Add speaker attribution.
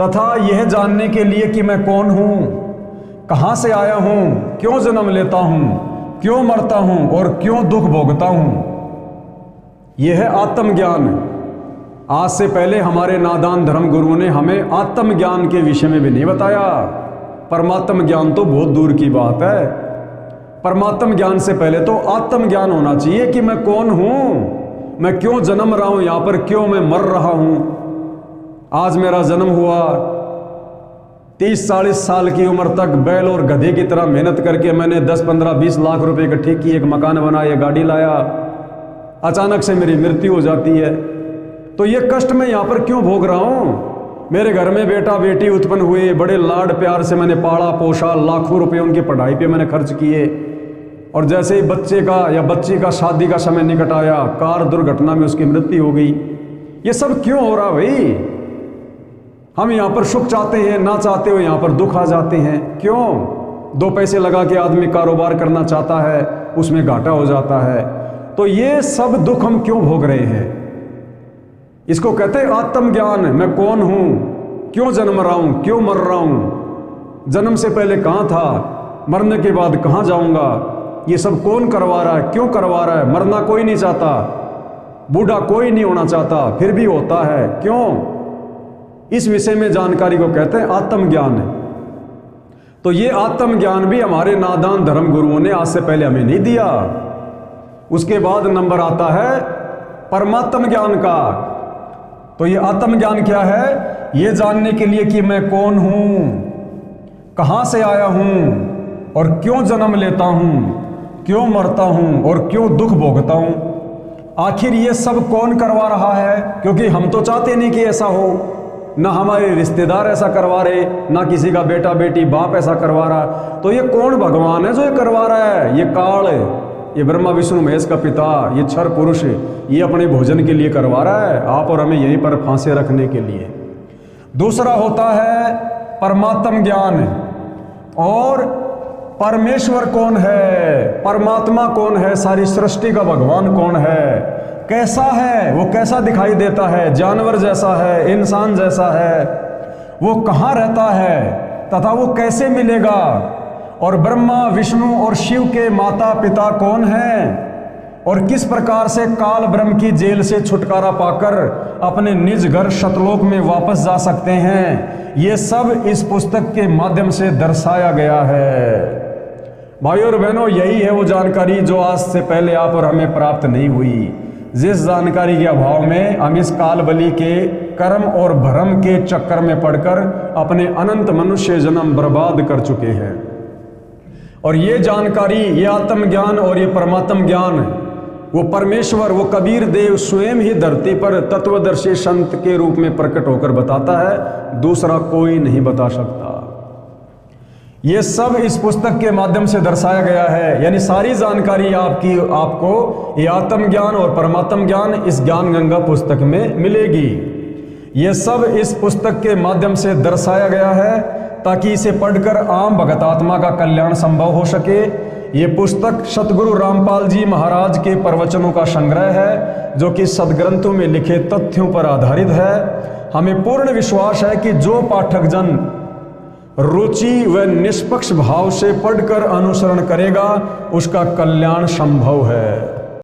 Speaker 1: तथा यह जानने के लिए कि मैं कौन हूं, कहां से आया हूं, क्यों जन्म लेता हूं, क्यों मरता हूं और क्यों दुख भोगता हूं। यह है आत्मज्ञान। आज से पहले हमारे नादान धर्म गुरुओं ने हमें आत्मज्ञान के विषय में भी नहीं बताया। परमात्म ज्ञान तो बहुत दूर की बात है। परमात्म ज्ञान से पहले तो आत्मज्ञान होना चाहिए कि मैं कौन हूं, मैं क्यों जन्म रहा हूं यहां पर, क्यों मैं मर रहा हूं। आज मेरा जन्म हुआ, 30-40 साल की उम्र तक बैल और गधे की तरह मेहनत करके मैंने 10-15-20 लाख रुपए इकट्ठे किए, एक मकान बनाया, गाड़ी लाया। अचानक से मेरी मृत्यु हो जाती है, तो ये कष्ट मैं यहां पर क्यों भोग रहा हूं। मेरे घर में बेटा बेटी उत्पन्न हुए, बड़े लाड प्यार से मैंने पाला पोषा, लाखों रुपए उनकी पढ़ाई पे मैंने खर्च किए, और जैसे ही बच्चे का या बच्ची का शादी का समय निकट आया, कार दुर्घटना में उसकी मृत्यु हो गई। ये सब क्यों हो रहा भाई। हम यहां पर सुख चाहते हैं, ना चाहते हो यहां पर दुख आ जाते हैं। क्यों? 2 पैसे लगा के आदमी कारोबार करना चाहता है, उसमें घाटा हो जाता है। तो ये सब दुख हम क्यों भोग रहे हैं। इसको कहते हैं आत्मज्ञान। मैं कौन हूं, क्यों जन्म रहा हूं, क्यों मर रहा हूं, जन्म से पहले कहां था, मरने के बाद कहां जाऊंगा, ये सब कौन करवा रहा है, क्यों करवा रहा है। मरना कोई नहीं चाहता, बूढ़ा कोई नहीं होना चाहता, फिर भी होता है, क्यों। इस विषय में जानकारी को कहते हैं आत्मज्ञान। तो ये आत्मज्ञान भी हमारे नादान धर्म गुरुओं ने आज से पहले हमें नहीं दिया। उसके बाद नंबर आता है परमात्म ज्ञान का। तो ये आत्मज्ञान क्या है। ये जानने के लिए कि मैं कौन हूं, कहां से आया हूं और क्यों जन्म लेता हूं, क्यों मरता हूं और क्यों दुख भोगता हूं। आखिर ये सब कौन करवा रहा है, क्योंकि हम तो चाहते नहीं कि ऐसा हो। ना हमारे रिश्तेदार ऐसा करवा रहे, ना किसी का बेटा बेटी बाप ऐसा करवा रहा। तो ये कौन भगवान है जो ये करवा रहा है। ये काल, ये ब्रह्मा विष्णु महेश का पिता, ये क्षर पुरुष, ये अपने भोजन के लिए करवा रहा है, आप और हमें यहीं पर फांसे रखने के लिए। दूसरा होता है परमात्म ज्ञान। और परमेश्वर कौन है, परमात्मा कौन है, सारी सृष्टि का भगवान कौन है, कैसा है, वो कैसा दिखाई देता है, जानवर जैसा है, इंसान जैसा है, वो कहाँ रहता है तथा वो कैसे मिलेगा। और ब्रह्मा विष्णु और शिव के माता पिता कौन हैं, और किस प्रकार से काल ब्रह्म की जेल से छुटकारा पाकर अपने निज घर शतलोक में वापस जा सकते हैं। ये सब इस पुस्तक के माध्यम से दर्शाया गया है। भाइयों और बहनों, यही है वो जानकारी जो आज से पहले आप और हमें प्राप्त नहीं हुई। जिस जानकारी के अभाव में हम इस काल बलि के कर्म और भ्रम के चक्कर में पड़कर अपने अनंत मनुष्य जन्म बर्बाद कर चुके हैं। और ये जानकारी, ये आत्मज्ञान और ये परमात्म ज्ञान, वो परमेश्वर, वो कबीर देव स्वयं ही धरती पर तत्वदर्शी संत के रूप में प्रकट होकर बताता है, दूसरा कोई नहीं बता सकता। ये सब इस पुस्तक के माध्यम से दर्शाया गया है। यानी सारी जानकारी आपको ये आत्मज्ञान और परमात्म ज्ञान इस ज्ञान गंगा पुस्तक में मिलेगी। ये सब इस पुस्तक के माध्यम से दर्शाया गया है ताकि इसे पढ़कर आम भगत आत्मा का कल्याण संभव हो सके। ये पुस्तक सतगुरु रामपाल जी महाराज के प्रवचनों का संग्रह है, जो कि सदग्रंथों में लिखे तथ्यों पर आधारित है। हमें पूर्ण विश्वास है कि जो पाठक जन रुचि व निष्पक्ष भाव से पढ़कर अनुसरण करेगा, उसका कल्याण संभव है।